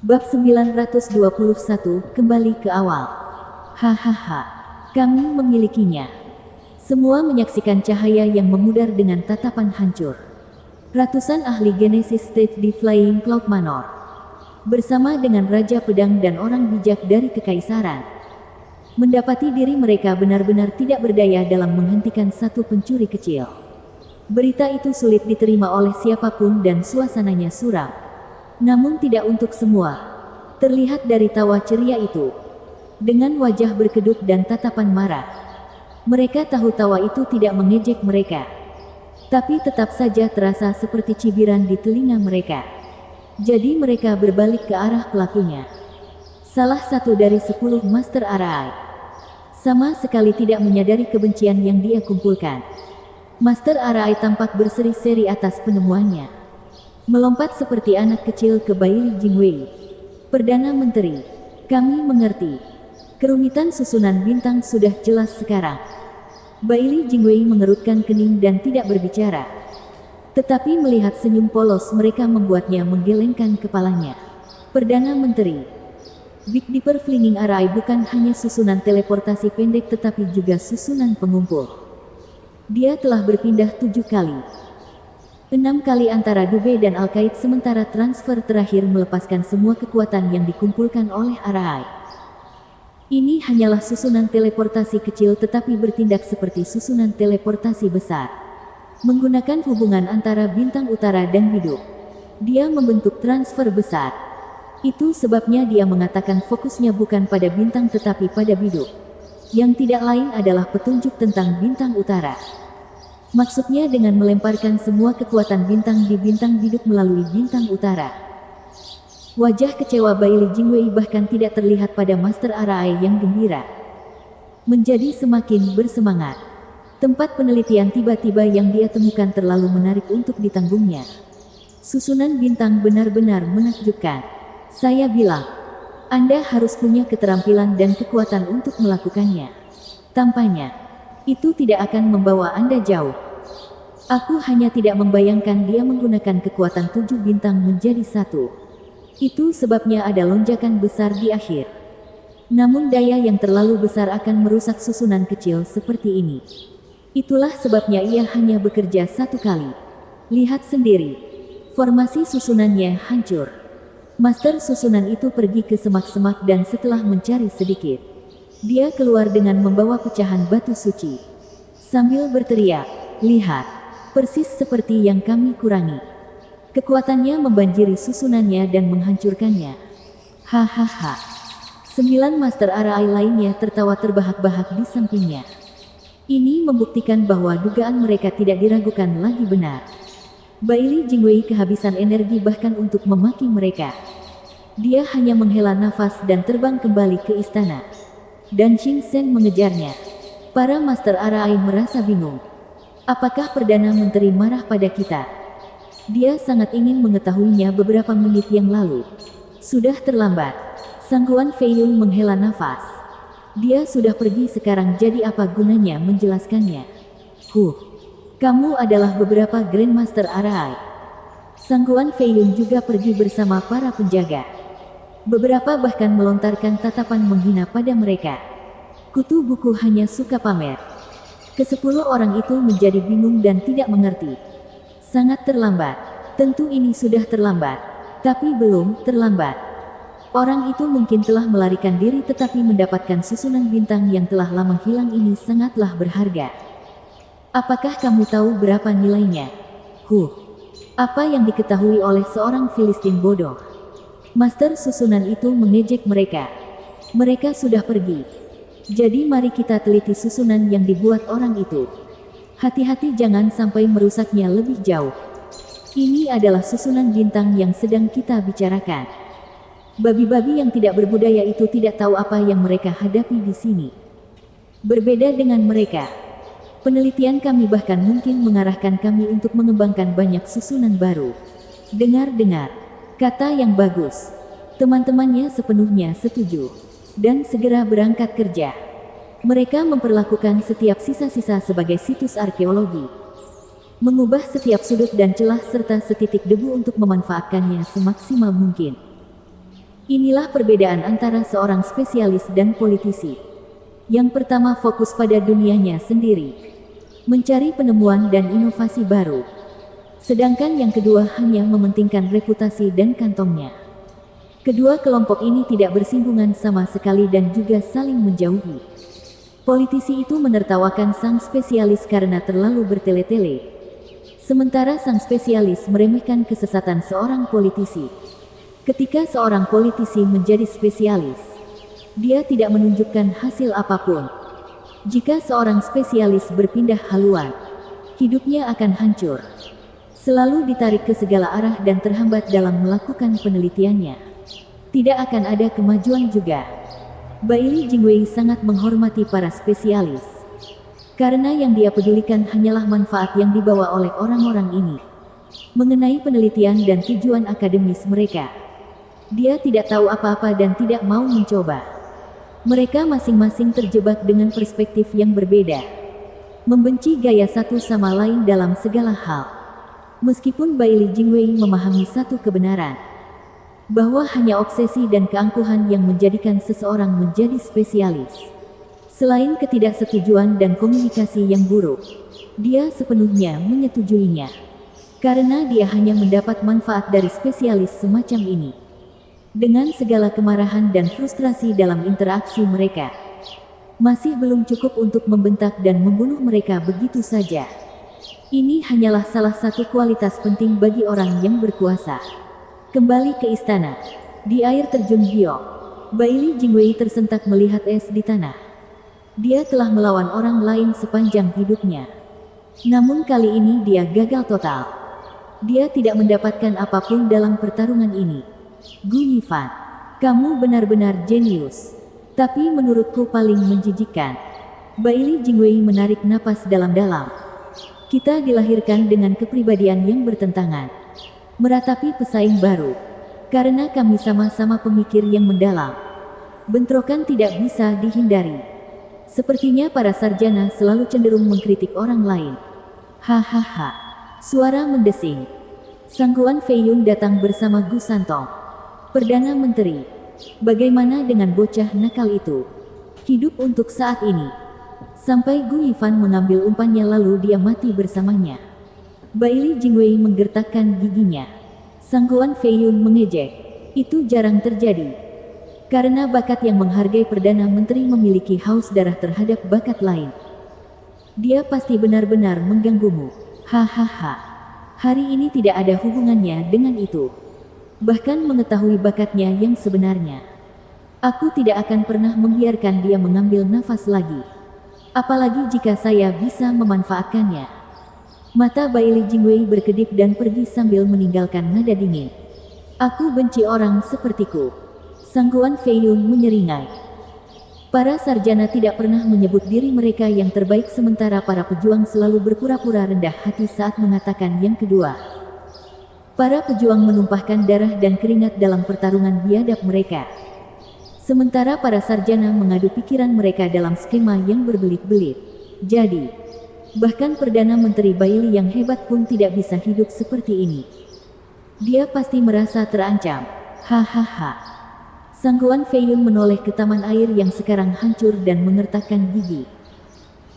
Bab 921, kembali ke awal. Hahaha, kami memilikinya. Semua menyaksikan cahaya yang memudar dengan tatapan hancur. Ratusan ahli Genesis State di Flying Cloud Manor, bersama dengan Raja Pedang dan orang bijak dari Kekaisaran, mendapati diri mereka benar-benar tidak berdaya dalam menghentikan satu pencuri kecil. Berita itu sulit diterima oleh siapapun dan suasananya suram. Namun tidak untuk semua. Terlihat dari tawa ceria itu, dengan wajah berkedut dan tatapan marah. Mereka tahu tawa itu tidak mengejek mereka, tapi tetap saja terasa seperti cibiran di telinga mereka. Jadi mereka berbalik ke arah pelakunya. Salah satu dari 10 Master Arai. Sama sekali tidak menyadari kebencian yang dia kumpulkan. Master Arai tampak berseri-seri atas penemuannya. Melompat seperti anak kecil ke Baili Jingwei. Perdana Menteri, kami mengerti. Kerumitan susunan bintang sudah jelas sekarang. Baili Jingwei mengerutkan kening dan tidak berbicara. Tetapi melihat senyum polos mereka membuatnya menggelengkan kepalanya. Perdana Menteri, Big Dipper Flinging Arai bukan hanya susunan teleportasi pendek tetapi juga susunan pengumpul. Dia telah berpindah 7 kali. 6 kali antara Dube dan Al-Qaid, sementara transfer terakhir melepaskan semua kekuatan yang dikumpulkan oleh Arai. Ini hanyalah susunan teleportasi kecil tetapi bertindak seperti susunan teleportasi besar. Menggunakan hubungan antara bintang utara dan biduk, dia membentuk transfer besar. Itu sebabnya dia mengatakan fokusnya bukan pada bintang tetapi pada biduk. Yang tidak lain adalah petunjuk tentang bintang utara. Maksudnya dengan melemparkan semua kekuatan bintang di bintang biduk melalui bintang utara. Wajah kecewa Baili Jingwei bahkan tidak terlihat pada Master Arai yang gembira. Menjadi semakin bersemangat. Tempat penelitian tiba-tiba yang dia temukan terlalu menarik untuk ditanggungnya. Susunan bintang benar-benar menakjubkan. Saya bilang, Anda harus punya keterampilan dan kekuatan untuk melakukannya. Tampaknya itu tidak akan membawa Anda jauh. Aku hanya tidak membayangkan dia menggunakan kekuatan 7 bintang menjadi 1. Itu sebabnya ada lonjakan besar di akhir. Namun daya yang terlalu besar akan merusak susunan kecil seperti ini. Itulah sebabnya ia hanya bekerja 1 kali. Lihat sendiri. Formasi susunannya hancur. Master susunan itu pergi ke semak-semak dan setelah mencari sedikit, dia keluar dengan membawa pecahan batu suci. Sambil berteriak, lihat, persis seperti yang kami kurangi. Kekuatannya membanjiri susunannya dan menghancurkannya. Hahaha. 9 Master Arai lainnya tertawa terbahak-bahak di sampingnya. Ini membuktikan bahwa dugaan mereka tidak diragukan lagi benar. Baili Jingwei kehabisan energi bahkan untuk memaki mereka. Dia hanya menghela nafas dan terbang kembali ke istana. Dan Xing Sen mengejarnya. Para Master Arai merasa bingung. Apakah Perdana Menteri marah pada kita? Dia sangat ingin mengetahuinya beberapa menit yang lalu. Sudah terlambat. Sang Huan Feiyun menghela nafas. Dia sudah pergi sekarang, jadi apa gunanya menjelaskannya? Kamu adalah beberapa Grandmaster Arai. Sang Huan Feiyun juga pergi bersama para penjaga. Beberapa bahkan melontarkan tatapan menghina pada mereka. Kutu buku hanya suka pamer. Ke-10 orang itu menjadi bingung dan tidak mengerti. Sangat terlambat. Tentu ini sudah terlambat. Tapi belum terlambat. Orang itu mungkin telah melarikan diri tetapi mendapatkan susunan bintang yang telah lama hilang ini sangatlah berharga. Apakah kamu tahu berapa nilainya? Apa yang diketahui oleh seorang Filistin bodoh? Master susunan itu mengejek mereka. Mereka sudah pergi. Jadi mari kita teliti susunan yang dibuat orang itu. Hati-hati jangan sampai merusaknya lebih jauh. Ini adalah susunan bintang yang sedang kita bicarakan. Babi-babi yang tidak berbudaya itu tidak tahu apa yang mereka hadapi di sini. Berbeda dengan mereka. Penelitian kami bahkan mungkin mengarahkan kami untuk mengembangkan banyak susunan baru. Dengar-dengar, kata yang bagus. Teman-temannya sepenuhnya setuju. Dan segera berangkat kerja. Mereka memperlakukan setiap sisa-sisa sebagai situs arkeologi. Mengubah setiap sudut dan celah serta setitik debu untuk memanfaatkannya semaksimal mungkin. Inilah perbedaan antara seorang spesialis dan politisi. Yang pertama fokus pada dunianya sendiri, mencari penemuan dan inovasi baru. Sedangkan yang kedua hanya mementingkan reputasi dan kantongnya. Kedua kelompok ini tidak bersinggungan sama sekali dan juga saling menjauhi. Politisi itu menertawakan sang spesialis karena terlalu bertele-tele. Sementara sang spesialis meremehkan kesesatan seorang politisi. Ketika seorang politisi menjadi spesialis, dia tidak menunjukkan hasil apapun. Jika seorang spesialis berpindah haluan, hidupnya akan hancur. Selalu ditarik ke segala arah dan terhambat dalam melakukan penelitiannya. Tidak akan ada kemajuan juga. Bailey Jingwei sangat menghormati para spesialis. Karena yang dia pedulikan hanyalah manfaat yang dibawa oleh orang-orang ini. Mengenai penelitian dan tujuan akademis mereka, dia tidak tahu apa-apa dan tidak mau mencoba. Mereka masing-masing terjebak dengan perspektif yang berbeda. Membenci gaya satu sama lain dalam segala hal. Meskipun Bailey Jingwei memahami satu kebenaran, bahwa hanya obsesi dan keangkuhan yang menjadikan seseorang menjadi spesialis. Selain ketidaksetujuan dan komunikasi yang buruk, dia sepenuhnya menyetujuinya. Karena dia hanya mendapat manfaat dari spesialis semacam ini. Dengan segala kemarahan dan frustrasi dalam interaksi mereka, masih belum cukup untuk membentak dan membunuh mereka begitu saja. Ini hanyalah salah satu kualitas penting bagi orang yang berkuasa. Kembali ke istana. Di air terjun Giok, Bailey Jingwei tersentak melihat es di tanah. Dia telah melawan orang lain sepanjang hidupnya. Namun kali ini dia gagal total. Dia tidak mendapatkan apapun dalam pertarungan ini. Gu Yifan, kamu benar-benar jenius. Tapi menurutku paling menjijikkan. Bailey Jingwei menarik napas dalam-dalam. Kita dilahirkan dengan kepribadian yang bertentangan. Meratapi pesaing baru. Karena kami sama-sama pemikir yang mendalam. Bentrokan tidak bisa dihindari. Sepertinya para sarjana selalu cenderung mengkritik orang lain. Hahaha. Suara mendesing. Sang Guan Feiyun datang bersama Gu Santong. Perdana Menteri, bagaimana dengan bocah nakal itu? Hidup untuk saat ini. Sampai Gu Yifan mengambil umpannya lalu dia mati bersamanya. Bailey Jingwei menggertakkan giginya. Sang Guan Feiyun mengejek. Itu jarang terjadi. Karena bakat yang menghargai Perdana Menteri memiliki haus darah terhadap bakat lain. Dia pasti benar-benar mengganggumu. Hahaha. Hari ini tidak ada hubungannya dengan itu. Bahkan mengetahui bakatnya yang sebenarnya. Aku tidak akan pernah membiarkan dia mengambil nafas lagi. Apalagi jika saya bisa memanfaatkannya. Mata Bailey Jingwei berkedip dan pergi sambil meninggalkan nada dingin. Aku benci orang sepertiku. Sang Guan Feiyun menyeringai. Para sarjana tidak pernah menyebut diri mereka yang terbaik sementara para pejuang selalu berpura-pura rendah hati saat mengatakan yang kedua. Para pejuang menumpahkan darah dan keringat dalam pertarungan biadab mereka. Sementara para sarjana mengadu pikiran mereka dalam skema yang berbelit-belit. Jadi, bahkan Perdana Menteri Bailey yang hebat pun tidak bisa hidup seperti ini. Dia pasti merasa terancam. Hahaha. Sang Guan Feiyun menoleh ke taman air yang sekarang hancur dan mengertakkan gigi.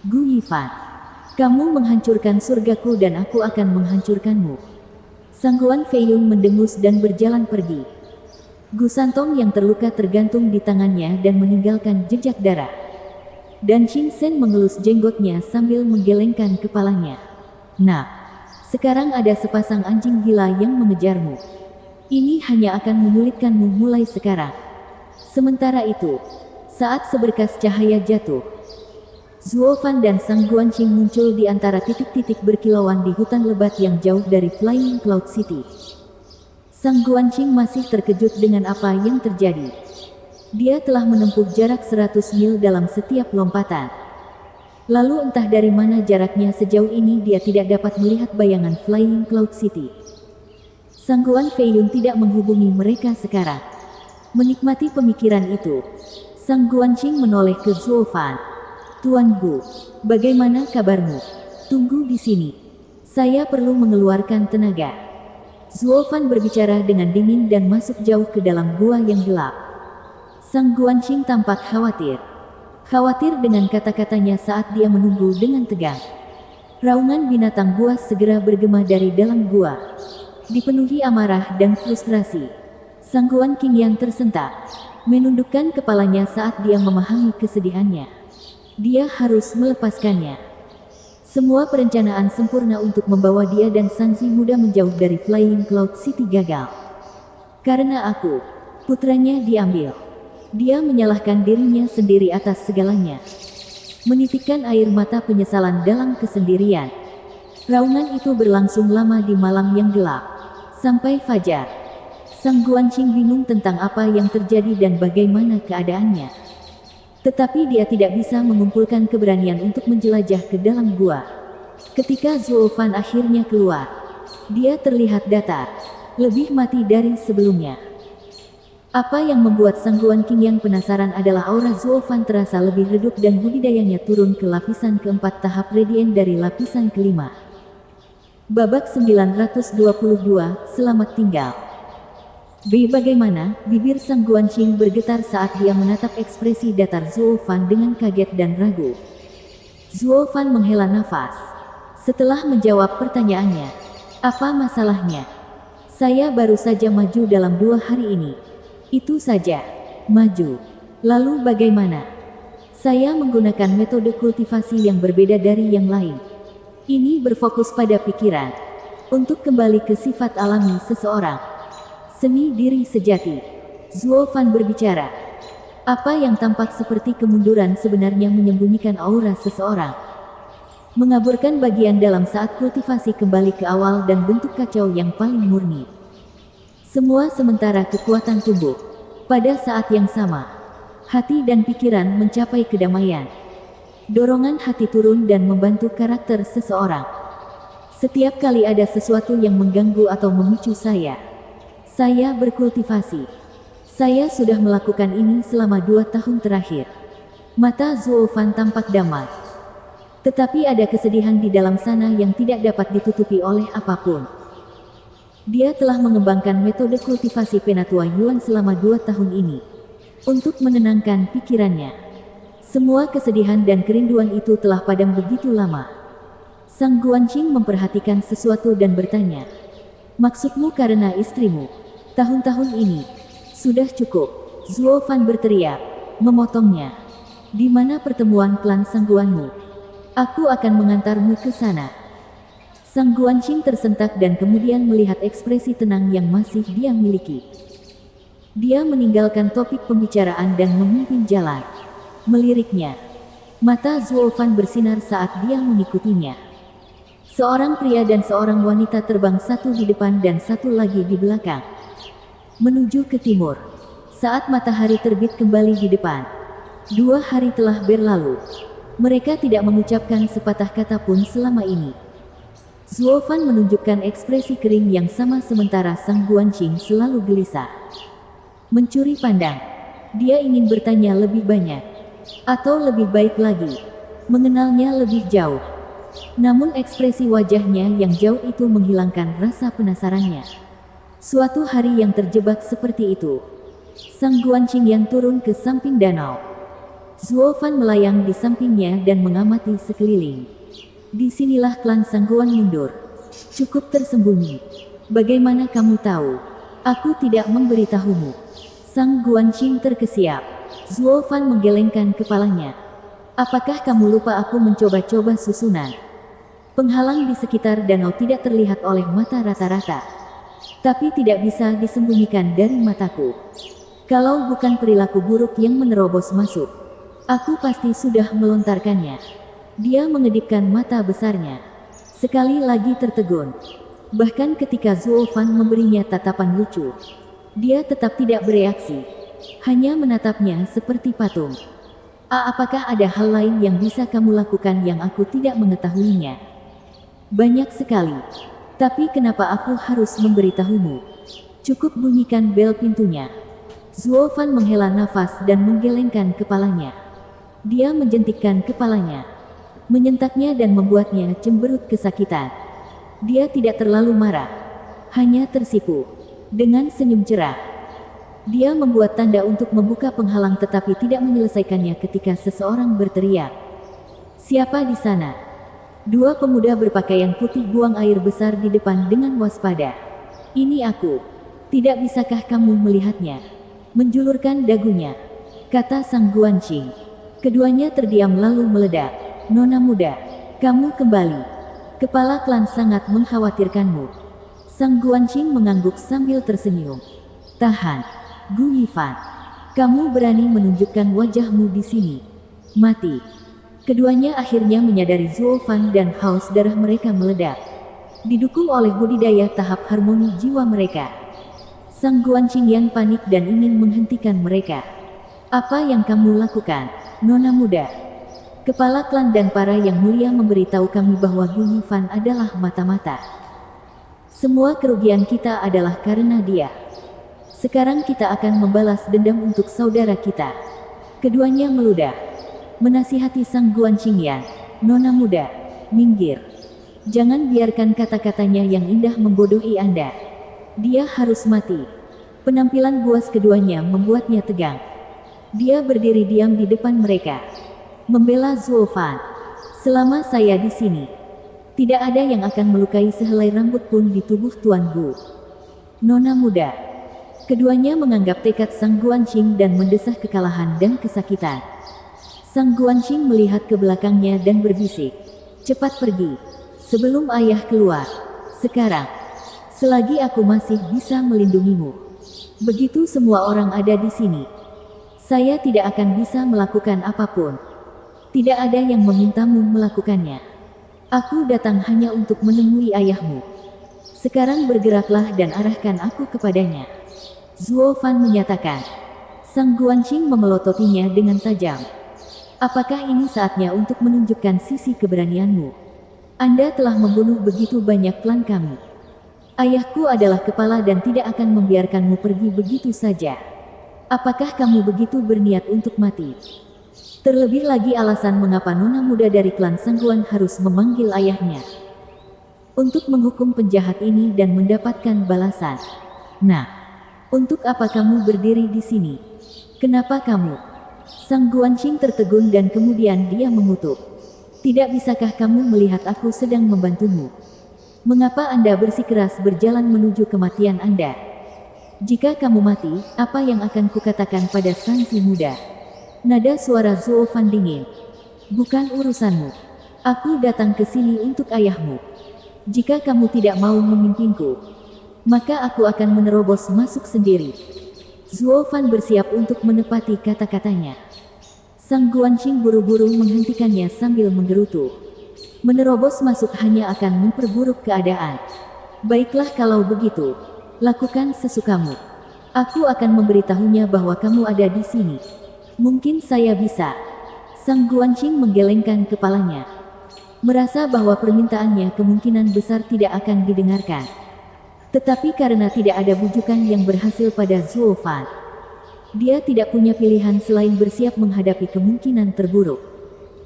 Gu Yifan, kamu menghancurkan surgaku dan aku akan menghancurkanmu. Sang Guan Feiyun mendengus dan berjalan pergi. Gu Santong yang terluka tergantung di tangannya dan meninggalkan jejak darah. Dan Shin Sen mengelus jenggotnya sambil menggelengkan kepalanya. Nah, sekarang ada sepasang anjing gila yang mengejarmu. Ini hanya akan menyulitkanmu mulai sekarang. Sementara itu, saat seberkas cahaya jatuh, Zuo Fan dan Sang Guanqing muncul di antara titik-titik berkilauan di hutan lebat yang jauh dari Flying Cloud City. Sang Guanqing masih terkejut dengan apa yang terjadi. Dia telah menempuh jarak 100 mil dalam setiap lompatan. Lalu entah dari mana jaraknya sejauh ini dia tidak dapat melihat bayangan Flying Cloud City. Sang Guan Feiyun tidak menghubungi mereka sekarang. Menikmati pemikiran itu, Sang Guanqing menoleh ke Zuo Fan. Tuan Gu, bagaimana kabarmu? Tunggu di sini. Saya perlu mengeluarkan tenaga. Zuo Fan berbicara dengan dingin dan masuk jauh ke dalam gua yang gelap. Sang Guanxing tampak khawatir. Khawatir dengan kata-katanya saat dia menunggu dengan tegang. Raungan binatang buas segera bergema dari dalam gua. Dipenuhi amarah dan frustrasi, Sang Guanxing yang tersentak menundukkan kepalanya saat dia memahami kesedihannya. Dia harus melepaskannya. Semua perencanaan sempurna untuk membawa dia dan Sanzi muda menjauh dari Flying Cloud City gagal. Karena aku, putranya diambil. Dia menyalahkan dirinya sendiri atas segalanya. Menitikkan air mata penyesalan dalam kesendirian. Raungan itu berlangsung lama di malam yang gelap. Sampai fajar. Sang Guanxing bingung tentang apa yang terjadi dan bagaimana keadaannya. Tetapi dia tidak bisa mengumpulkan keberanian untuk menjelajah ke dalam gua. Ketika Zuo Fan akhirnya keluar, dia terlihat datar, lebih mati dari sebelumnya. Apa yang membuat Sang Guanxing yang penasaran adalah aura Zuo Fan terasa lebih redup dan budidayanya turun ke lapisan keempat tahap Radiant dari lapisan kelima. Babak 922, selamat tinggal. Bagaimana? Bibir Sang Guanxing bergetar saat dia menatap ekspresi datar Zuo Fan dengan kaget dan ragu. Zuo Fan menghela nafas. Setelah menjawab pertanyaannya, apa masalahnya? Saya baru saja maju dalam 2 hari ini. Itu saja. Maju. Lalu bagaimana? Saya menggunakan metode kultivasi yang berbeda dari yang lain. Ini berfokus pada pikiran. Untuk kembali ke sifat alami seseorang. Seni diri sejati. Zuo Fan berbicara. Apa yang tampak seperti kemunduran sebenarnya menyembunyikan aura seseorang. Mengaburkan bagian dalam saat kultivasi kembali ke awal dan bentuk kacau yang paling murni. Semua sementara kekuatan tumbuh. Pada saat yang sama, hati dan pikiran mencapai kedamaian. Dorongan hati turun dan membantu karakter seseorang. Setiap kali ada sesuatu yang mengganggu atau memicu saya berkultivasi. Saya sudah melakukan ini selama 2 tahun terakhir. Mata Zuo Fan tampak damai. Tetapi ada kesedihan di dalam sana yang tidak dapat ditutupi oleh apapun. Dia telah mengembangkan metode kultivasi Penatua Yuan selama 2 tahun ini. Untuk menenangkan pikirannya. Semua kesedihan dan kerinduan itu telah padam begitu lama. Sang Guanxing memperhatikan sesuatu dan bertanya. Maksudmu karena istrimu? Tahun-tahun ini. Sudah cukup. Zuo Fan berteriak, memotongnya. Di mana pertemuan klan Sangguanmu? Aku akan mengantarmu ke sana. Sang Guanxing tersentak dan kemudian melihat ekspresi tenang yang masih dia miliki. Dia meninggalkan topik pembicaraan dan memimpin jalan. Meliriknya. Mata Zuo Fan bersinar saat dia mengikutinya. Seorang pria dan seorang wanita terbang, satu di depan dan satu lagi di belakang. Menuju ke timur. Saat matahari terbit kembali di depan. 2 hari telah berlalu. Mereka tidak mengucapkan sepatah kata pun selama ini. Zuo Fan menunjukkan ekspresi kering yang sama sementara Sang Guanxing selalu gelisah. Mencuri pandang. Dia ingin bertanya lebih banyak. Atau lebih baik lagi, mengenalnya lebih jauh. Namun ekspresi wajahnya yang jauh itu menghilangkan rasa penasarannya. Suatu hari yang terjebak seperti itu. Sang Guanxing yang turun ke samping danau. Zuo Fan melayang di sampingnya dan mengamati sekeliling. Disinilah klan Sangguan mundur. Cukup tersembunyi. Bagaimana kamu tahu? Aku tidak memberitahumu. Sang Guanxing terkesiap. Zuo Fan menggelengkan kepalanya. Apakah kamu lupa aku mencoba-coba susunan? Penghalang di sekitar danau tidak terlihat oleh mata rata-rata. Tapi tidak bisa disembunyikan dari mataku. Kalau bukan perilaku buruk yang menerobos masuk, aku pasti sudah melontarkannya. Dia mengedipkan mata besarnya. Sekali lagi tertegun. Bahkan ketika Zuo Fan memberinya tatapan lucu, dia tetap tidak bereaksi. Hanya menatapnya seperti patung. Apakah ada hal lain yang bisa kamu lakukan yang aku tidak mengetahuinya? Banyak sekali. Tapi kenapa aku harus memberitahumu? Cukup bunyikan bel pintunya. Zuo Fan menghela nafas dan menggelengkan kepalanya. Dia menjentikkan kepalanya. Menyentaknya dan membuatnya cemberut kesakitan. Dia tidak terlalu marah. hanya tersipu. Dengan senyum cerah, dia membuat tanda untuk membuka penghalang tetapi tidak menyelesaikannya ketika seseorang berteriak. "Siapa di sana?" Dua pemuda berpakaian putih buang air besar di depan dengan waspada. "Ini aku. Tidak bisakah kamu melihatnya?" Menjulurkan dagunya, kata Sang Guanqing. Keduanya terdiam lalu meledak. "Nona muda, kamu kembali. Kepala klan sangat mengkhawatirkanmu." Sang Guanqing mengangguk sambil tersenyum. "Tahan, Gu Yifan. Kamu berani menunjukkan wajahmu di sini. Mati." Keduanya akhirnya menyadari Zuo Fan dan haus darah mereka meledak. Didukung oleh budidaya tahap harmoni jiwa mereka, Sang Guanqing yang panik dan ingin menghentikan mereka. "Apa yang kamu lakukan, Nona muda?" "Kepala klan dan para yang mulia memberitahu kami bahwa Gu Yifan adalah mata-mata. Semua kerugian kita adalah karena dia. Sekarang kita akan membalas dendam untuk saudara kita." Keduanya meludah. Menasihati Sang Guanqing yang, "Nona muda, minggir. Jangan biarkan kata-katanya yang indah membodohi Anda. Dia harus mati." Penampilan buas keduanya membuatnya tegang. Dia berdiri diam di depan mereka, membela Zuo Fan. "Selama saya di sini, tidak ada yang akan melukai sehelai rambut pun di tubuh Tuan Gu. Nona muda." Keduanya menganggap tekad Sang Guanqing dan mendesah kekalahan dan kesakitan. Sang Guanqing melihat ke belakangnya dan berbisik, "Cepat pergi, sebelum ayah keluar. Sekarang, selagi aku masih bisa melindungimu. Begitu semua orang ada di sini, saya tidak akan bisa melakukan apapun. Tidak ada yang memintamu melakukannya. Aku datang hanya untuk menemui ayahmu. Sekarang bergeraklah dan arahkan aku kepadanya." Zuo Fan menyatakan. Sang Guanqing memelototinya dengan tajam. "Apakah ini saatnya untuk menunjukkan sisi keberanianmu? Anda telah membunuh begitu banyak klan kami. Ayahku adalah kepala dan tidak akan membiarkanmu pergi begitu saja. Apakah kamu begitu berniat untuk mati? Terlebih lagi alasan mengapa nona muda dari klan Sangguan harus memanggil ayahnya untuk menghukum penjahat ini dan mendapatkan balasan. Nah, untuk apa kamu berdiri di sini? Kenapa kamu?" Sang Guanqing tertegun dan kemudian dia mengutuk. "Tidak bisakah kamu melihat aku sedang membantumu? Mengapa Anda bersikeras berjalan menuju kematian Anda? Jika kamu mati, apa yang akan kukatakan pada sang si muda?" Nada suara Zuo Fan dingin. "Bukan urusanmu. Aku datang ke sini untuk ayahmu. Jika kamu tidak mau memimpinku, maka aku akan menerobos masuk sendiri." Zuo Fan bersiap untuk menepati kata-katanya. Sang Guanqing buru-buru menghentikannya sambil menggerutu. "Menerobos masuk hanya akan memperburuk keadaan. Baiklah kalau begitu, lakukan sesukamu. Aku akan memberitahunya bahwa kamu ada di sini. Mungkin saya bisa." Sang Guanqing menggelengkan kepalanya, merasa bahwa permintaannya kemungkinan besar tidak akan didengarkan. Tetapi karena tidak ada bujukan yang berhasil pada Zuo Fan, dia tidak punya pilihan selain bersiap menghadapi kemungkinan terburuk.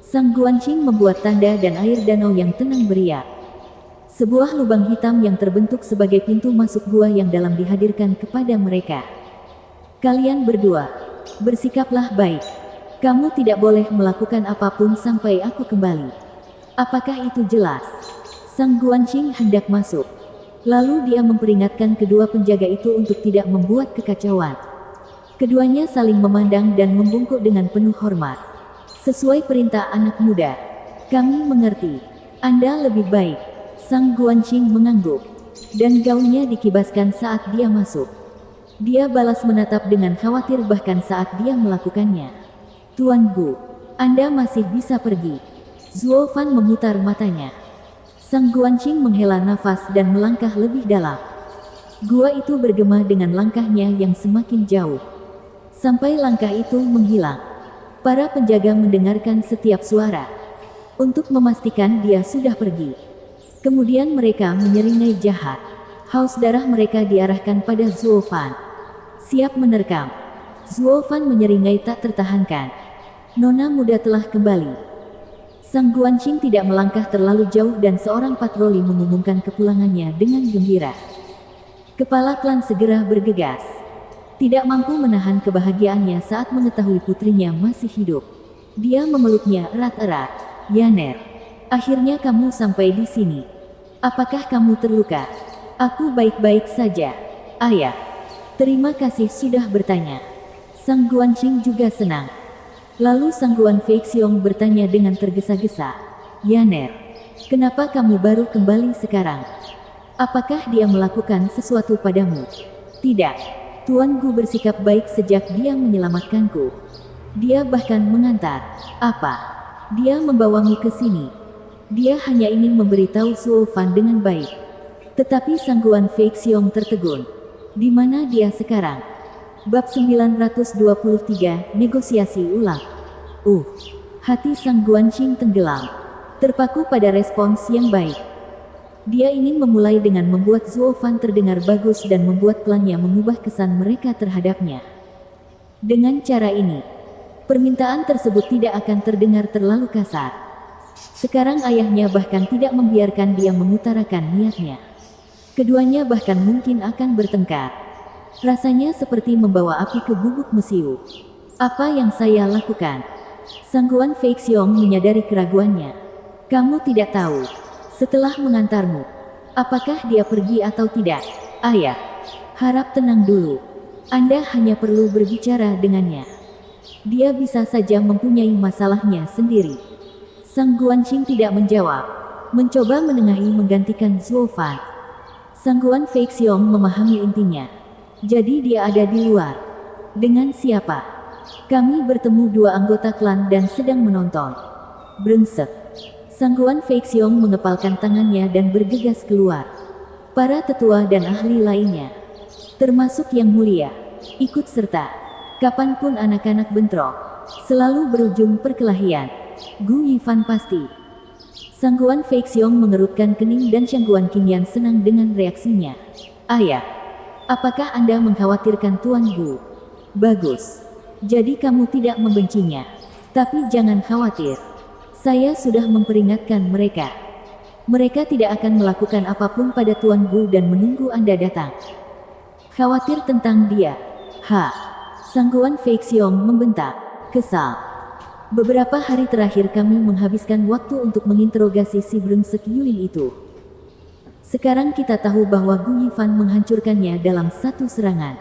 Sang Guanqing membuat tanda dan air danau yang tenang beriak. Sebuah lubang hitam yang terbentuk sebagai pintu masuk gua yang dalam dihadirkan kepada mereka. "Kalian berdua, bersikaplah baik. Kamu tidak boleh melakukan apapun sampai aku kembali. Apakah itu jelas?" Sang Guanqing hendak masuk. Lalu dia memperingatkan kedua penjaga itu untuk tidak membuat kekacauan. Keduanya saling memandang dan membungkuk dengan penuh hormat. "Sesuai perintah anak muda. Kami mengerti. Anda lebih baik." Sang Guanqing mengangguk, dan gaunnya dikibaskan saat dia masuk. Dia balas menatap dengan khawatir bahkan saat dia melakukannya. "Tuan Gu, Anda masih bisa pergi." Zuo Fan memutar matanya. Sang Guanqing menghela nafas dan melangkah lebih dalam. Gua itu bergema dengan langkahnya yang semakin jauh. Sampai langkah itu menghilang, para penjaga mendengarkan setiap suara untuk memastikan dia sudah pergi. Kemudian mereka menyeringai jahat. Haus darah mereka diarahkan pada Zuo Fan. Siap menerkam. Zuo Fan menyeringai tak tertahankan. "Nona muda telah kembali." Sang Guanqing tidak melangkah terlalu jauh dan seorang patroli mengumumkan kepulangannya dengan gembira. Kepala klan segera bergegas. Tidak mampu menahan kebahagiaannya saat mengetahui putrinya masih hidup. Dia memeluknya erat-erat. Yaner, akhirnya kamu sampai di sini. Apakah kamu terluka? Aku baik-baik saja. Ayah, terima kasih sudah bertanya. Sang Guanxing juga senang. Lalu Sang Guan Feixiong bertanya dengan tergesa-gesa. Yaner, kenapa kamu baru kembali sekarang? Apakah dia melakukan sesuatu padamu? Tidak. Tuan Gu bersikap baik sejak dia menyelamatkanku. Dia bahkan mengantar. Apa? Dia membawamu ke sini. Dia hanya ingin memberitahu Zuo Fan dengan baik. Tetapi Sang Guan Feixiong tertegun. Di mana dia sekarang? Bab 923, negosiasi ulang. Hati Sang Guanxing tenggelam. Terpaku pada respons yang baik. Dia ingin memulai dengan membuat Zuo Fan terdengar bagus dan membuat klannya mengubah kesan mereka terhadapnya. Dengan cara ini, permintaan tersebut tidak akan terdengar terlalu kasar. Sekarang ayahnya bahkan tidak membiarkan dia mengutarakan niatnya. Keduanya bahkan mungkin akan bertengkar. Rasanya seperti membawa api ke bubuk mesiu. Apa yang saya lakukan? Sang Guan Feixiong menyadari keraguannya. Kamu tidak tahu. Setelah mengantarmu, apakah dia pergi atau tidak? Ayah, harap tenang dulu. Anda hanya perlu berbicara dengannya. Dia bisa saja mempunyai masalahnya sendiri. Sang Guanxing tidak menjawab. Mencoba menengahi menggantikan Zuo Fan. Sang Guan Feixiong memahami intinya. Jadi dia ada di luar. Dengan siapa? Kami bertemu dua anggota klan dan sedang menonton. Brengsek. Sang Guan Feixiong mengepalkan tangannya dan bergegas keluar. Para tetua dan ahli lainnya, termasuk Yang Mulia, ikut serta. Kapanpun anak-anak bentrok, selalu berujung perkelahian. Gu Yifan pasti. Sang Guan Feixiong mengerutkan kening dan Sang Guan Qingyan senang dengan reaksinya. Ayah, apakah Anda mengkhawatirkan Tuan Gu? Bagus. Jadi kamu tidak membencinya. Tapi jangan khawatir. Saya sudah memperingatkan mereka. Mereka tidak akan melakukan apapun pada Tuan Gu dan menunggu Anda datang. Khawatir tentang dia? Sang Guan Feixiong membentak, kesal. Beberapa hari terakhir kami menghabiskan waktu untuk menginterogasi si brengsek Yulin itu. Sekarang kita tahu bahwa Gu Yifan menghancurkannya dalam satu serangan.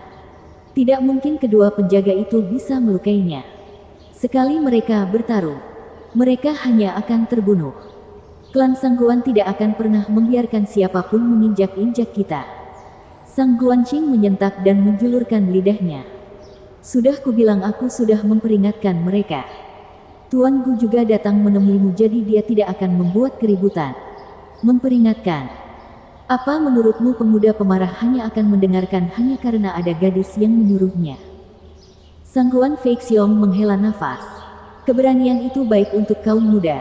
Tidak mungkin kedua penjaga itu bisa melukainya. Sekali mereka bertarung, mereka hanya akan terbunuh. Klan Sang Guan tidak akan pernah membiarkan siapapun menginjak-injak kita. Sang Guanxing menyentak dan menjulurkan lidahnya. Sudah kubilang aku sudah memperingatkan mereka. Tuan Gu juga datang menemuimu jadi dia tidak akan membuat keributan. Memperingatkan. Apa menurutmu pemuda pemarah hanya akan mendengarkan hanya karena ada gadis yang menyuruhnya? Sang Guan Feixiong menghela nafas. Keberanian itu baik untuk kaum muda.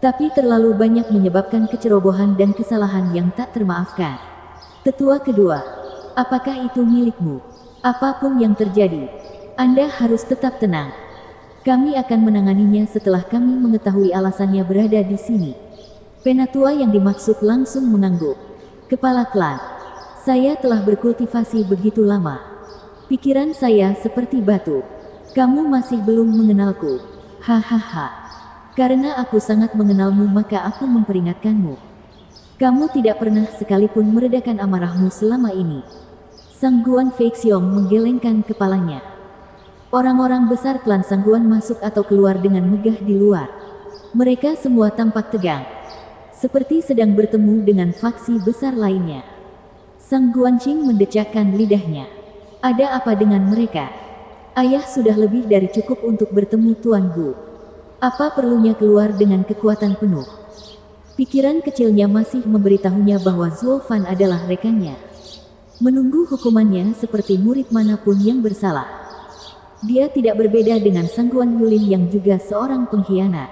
Tapi terlalu banyak menyebabkan kecerobohan dan kesalahan yang tak termaafkan. Tetua kedua, apakah itu milikmu? Apapun yang terjadi, Anda harus tetap tenang. Kami akan menanganinya setelah kami mengetahui alasannya berada di sini. Penatua yang dimaksud langsung mengangguk. Kepala klan, saya telah berkultivasi begitu lama. Pikiran saya seperti batu. Kamu masih belum mengenalku. Hahaha. Karena aku sangat mengenalmu maka aku memperingatkanmu. Kamu tidak pernah sekalipun meredakan amarahmu selama ini. Sang Guan Feixiong menggelengkan kepalanya. Orang-orang besar klan Sang Guan masuk atau keluar dengan megah di luar. Mereka semua tampak tegang. Seperti sedang bertemu dengan faksi besar lainnya. Sang Guanxing mendecakkan lidahnya. Ada apa dengan mereka? Ayah sudah lebih dari cukup untuk bertemu Tuan Gu. Apa perlunya keluar dengan kekuatan penuh? Pikiran kecilnya masih memberitahunya bahwa Zuo Fan adalah rekannya. Menunggu hukumannya seperti murid manapun yang bersalah. Dia tidak berbeda dengan Sang Guan Yulin yang juga seorang pengkhianat.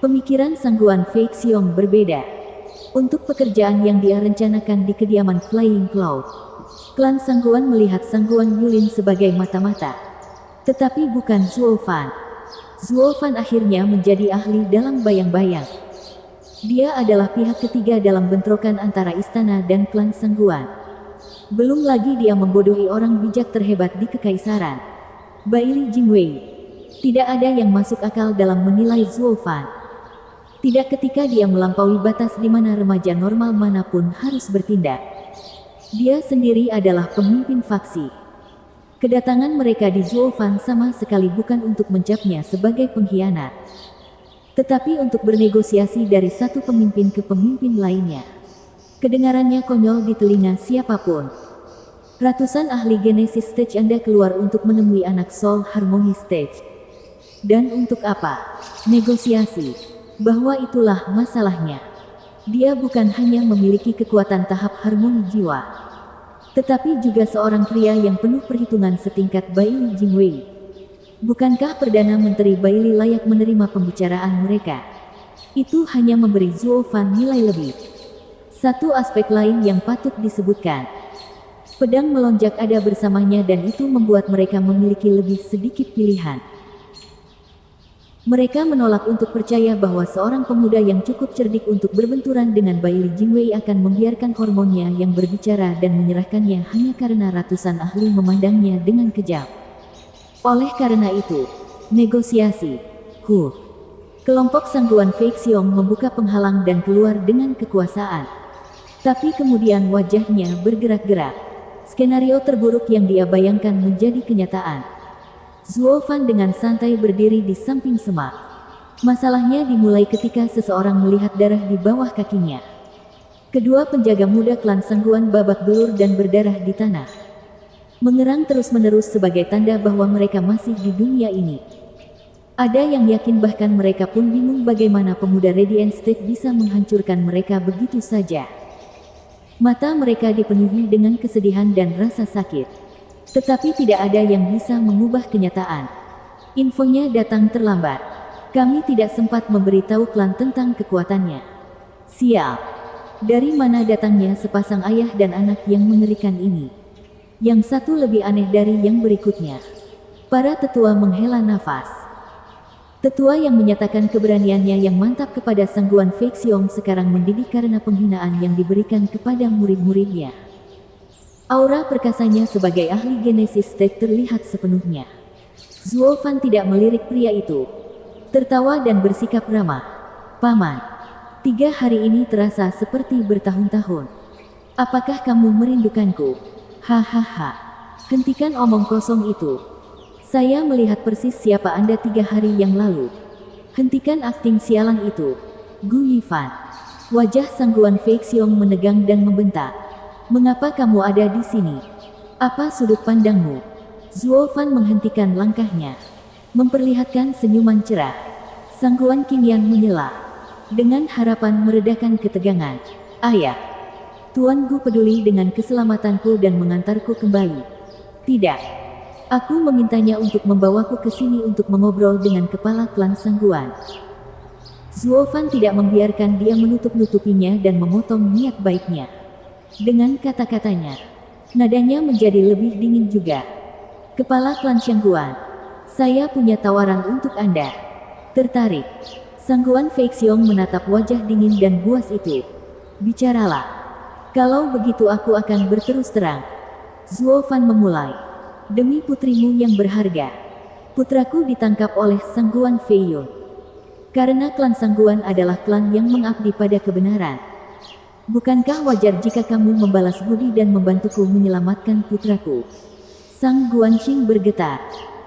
Pemikiran Sang Guan Feixiong berbeda. Untuk pekerjaan yang dia rencanakan di kediaman Flying Cloud, klan Sang Guan melihat Sang Guan Yulin sebagai mata-mata. Tetapi bukan Zuo Fan. Zuo Fan akhirnya menjadi ahli dalam bayang-bayang. Dia adalah pihak ketiga dalam bentrokan antara istana dan klan Sang Guan. Belum lagi dia membodohi orang bijak terhebat di kekaisaran. Bailey Jingwei. Tidak ada yang masuk akal dalam menilai Zhuo Fan. Tidak ketika dia melampaui batas di mana remaja normal manapun harus bertindak. Dia sendiri adalah pemimpin faksi. Kedatangan mereka di Zhuo Fan sama sekali bukan untuk mencapnya sebagai pengkhianat, tetapi untuk bernegosiasi dari satu pemimpin ke pemimpin lainnya. Kedengarannya konyol di telinga siapapun. Ratusan ahli Genesis Stage Anda keluar untuk menemui anak Soul Harmony Stage. Dan untuk apa? Negosiasi. Bahwa itulah masalahnya. Dia bukan hanya memiliki kekuatan tahap harmoni jiwa, tetapi juga seorang pria yang penuh perhitungan setingkat Bailey Jingwei. Bukankah Perdana Menteri Bailey layak menerima pembicaraan mereka? Itu hanya memberi Zhuo Fan nilai lebih. Satu aspek lain yang patut disebutkan. Pedang melonjak ada bersamanya dan itu membuat mereka memiliki lebih sedikit pilihan. Mereka menolak untuk percaya bahwa seorang pemuda yang cukup cerdik untuk berbenturan dengan Bailey Jingwei akan membiarkan hormonnya yang berbicara dan menyerahkannya hanya karena ratusan ahli memandangnya dengan kejam. Oleh karena itu, negosiasi. Kelompok Sangguan Fei Xiong membuka penghalang dan keluar dengan kekuasaan. Tapi kemudian wajahnya bergerak-gerak. Skenario terburuk yang dia bayangkan menjadi kenyataan. Zhuo Fan dengan santai berdiri di samping semak. Masalahnya dimulai ketika seseorang melihat darah di bawah kakinya. Kedua penjaga muda klan Sangguan babak belur dan berdarah di tanah. Mengerang terus-menerus sebagai tanda bahwa mereka masih di dunia ini. Ada yang yakin bahkan mereka pun bingung bagaimana pemuda Radiant State bisa menghancurkan mereka begitu saja. Mata mereka dipenuhi dengan kesedihan dan rasa sakit. Tetapi tidak ada yang bisa mengubah kenyataan. Infonya datang terlambat. Kami tidak sempat memberitahu klan tentang kekuatannya. Sial. Dari mana datangnya sepasang ayah dan anak yang mengerikan ini? Yang satu lebih aneh dari yang berikutnya. Para tetua menghela nafas. Tetua yang menyatakan keberaniannya yang mantap kepada Sangguan Fei Xiong sekarang mendidih karena penghinaan yang diberikan kepada murid-muridnya. Aura perkasanya sebagai ahli Genesis State terlihat sepenuhnya. Zhuo Fan tidak melirik pria itu. Tertawa dan bersikap ramah. Paman, 3 hari ini terasa seperti bertahun-tahun. Apakah kamu merindukanku? Hahaha. Hentikan omong kosong itu. Saya melihat persis siapa Anda 3 hari yang lalu. Hentikan akting sialan itu. Gu Yifan. Wajah Sangguan Fei Xiong menegang dan membentak. Mengapa kamu ada di sini? Apa sudut pandangmu? Zhuo Fan menghentikan langkahnya. Memperlihatkan senyuman cerah. Sangguan Qingyan menyela. Dengan harapan meredakan ketegangan. Ayah. Tuan Gu peduli dengan keselamatanku dan mengantarku kembali. Tidak. Aku memintanya untuk membawaku ke sini untuk mengobrol dengan kepala klan Sangguan. Zhuo Fan tidak membiarkan dia menutup-nutupinya dan memotong niat baiknya. Dengan kata-katanya, nadanya menjadi lebih dingin juga. Kepala klan Sangguan, saya punya tawaran untuk Anda. Tertarik? Sangguan Fei Xiong menatap wajah dingin dan buas itu. Bicaralah. Kalau begitu aku akan berterus terang. Zhuo Fan memulai. Demi putrimu yang berharga, putraku ditangkap oleh Sangguan Fei Yun. Karena klan Sangguan adalah klan yang mengabdi pada kebenaran. Bukankah wajar jika kamu membalas budi dan membantuku menyelamatkan putraku? Sang Guanxing bergetar.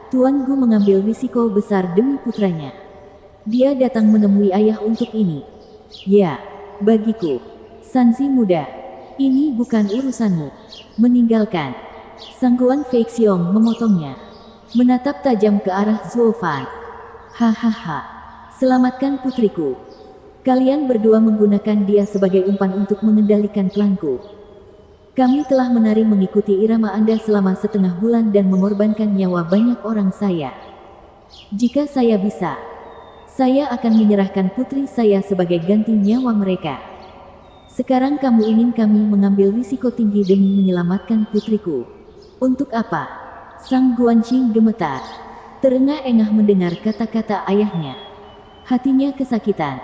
Tuan Gu mengambil risiko besar demi putranya. Dia datang menemui ayah untuk ini. Ya, bagiku. Sanzi muda, ini bukan urusanmu. Meninggalkan. Sangguan Fei Xiong memotongnya. Menatap tajam ke arah Zhuo Fan. Hahaha. Selamatkan putriku. Kalian berdua menggunakan dia sebagai umpan untuk mengendalikan klanku. Kami telah menari mengikuti irama Anda selama setengah bulan dan mengorbankan nyawa banyak orang saya. Jika saya bisa, saya akan menyerahkan putri saya sebagai ganti nyawa mereka. Sekarang kamu ingin kami mengambil risiko tinggi demi menyelamatkan putriku. Untuk apa? Sang Guanxing gemetar. Terengah-engah mendengar kata-kata ayahnya. Hatinya kesakitan.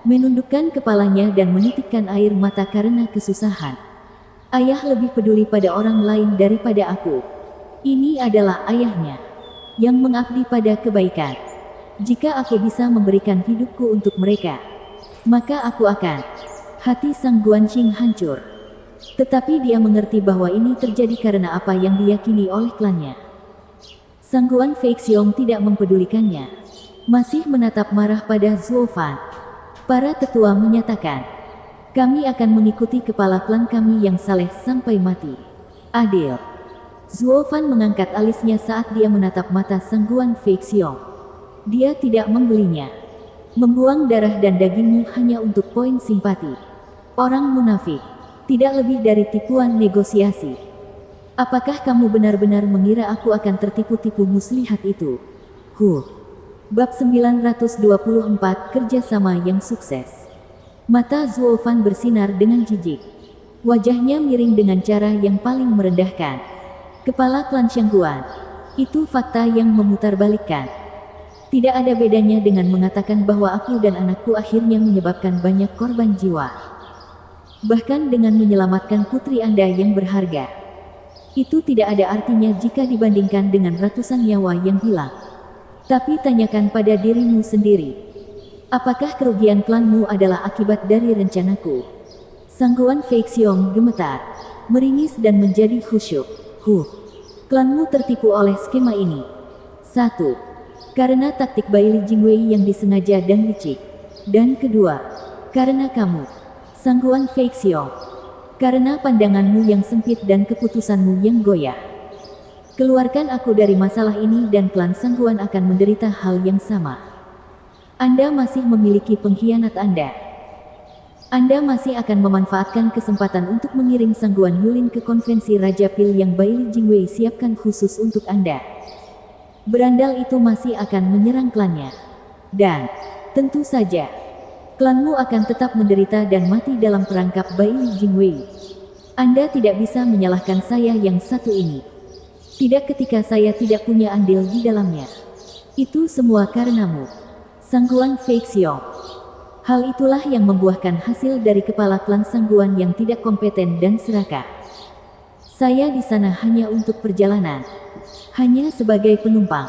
Menundukkan kepalanya dan menitikkan air mata karena kesusahan. Ayah lebih peduli pada orang lain daripada aku. Ini adalah ayahnya yang mengabdi pada kebaikan. Jika aku bisa memberikan hidupku untuk mereka, maka aku akan. Hati Sang Guanqing hancur. Tetapi dia mengerti bahwa ini terjadi karena apa yang diyakini oleh klannya. Sang Guan Feixiong tidak mempedulikannya. Masih menatap marah pada Zuo Fan. Para tetua menyatakan, kami akan mengikuti kepala klan kami yang saleh sampai mati. Adil. Zuo Fan mengangkat alisnya saat dia menatap mata Sang Guan Feixiong. Dia tidak membelinya. Membuang darah dan dagingmu hanya untuk poin simpati. Orang munafik. Tidak lebih dari tipuan negosiasi. Apakah kamu benar-benar mengira aku akan tertipu-tipu muslihat itu? Bab 924 Kerjasama yang Sukses. Mata Zuo Fan bersinar dengan jijik. Wajahnya miring dengan cara yang paling merendahkan. Kepala klan Shangguan. Itu fakta yang memutarbalikkan. Tidak ada bedanya dengan mengatakan bahwa aku dan anakku akhirnya menyebabkan banyak korban jiwa. Bahkan dengan menyelamatkan putri Anda yang berharga. Itu tidak ada artinya jika dibandingkan dengan ratusan nyawa yang hilang. Tapi tanyakan pada dirimu sendiri. Apakah kerugian klanmu adalah akibat dari rencanaku? Sang Guan Feixiong gemetar, meringis dan menjadi khusyuk. Klanmu tertipu oleh skema ini. 1. Karena taktik Baili Jingwei yang disengaja dan licik. Dan kedua, karena kamu, Sang Guan Feixiong. Karena pandanganmu yang sempit dan keputusanmu yang goyah. Keluarkan aku dari masalah ini dan klan Sang Guan akan menderita hal yang sama. Anda masih memiliki pengkhianat Anda. Anda masih akan memanfaatkan kesempatan untuk mengirim Sang Guan Yulin ke konvensi Raja Pil yang Baili Jingwei siapkan khusus untuk Anda. Berandal itu masih akan menyerang klannya. Dan, tentu saja, klanmu akan tetap menderita dan mati dalam perangkap Baili Jingwei. Anda tidak bisa menyalahkan saya yang satu ini. Tidak ketika saya tidak punya andil di dalamnya. Itu semua karenamu. Sang Guan Feixiong. Hal itulah yang membuahkan hasil dari kepala klan Sang Guan yang tidak kompeten dan serakah. Saya di sana hanya untuk perjalanan. Hanya sebagai penumpang.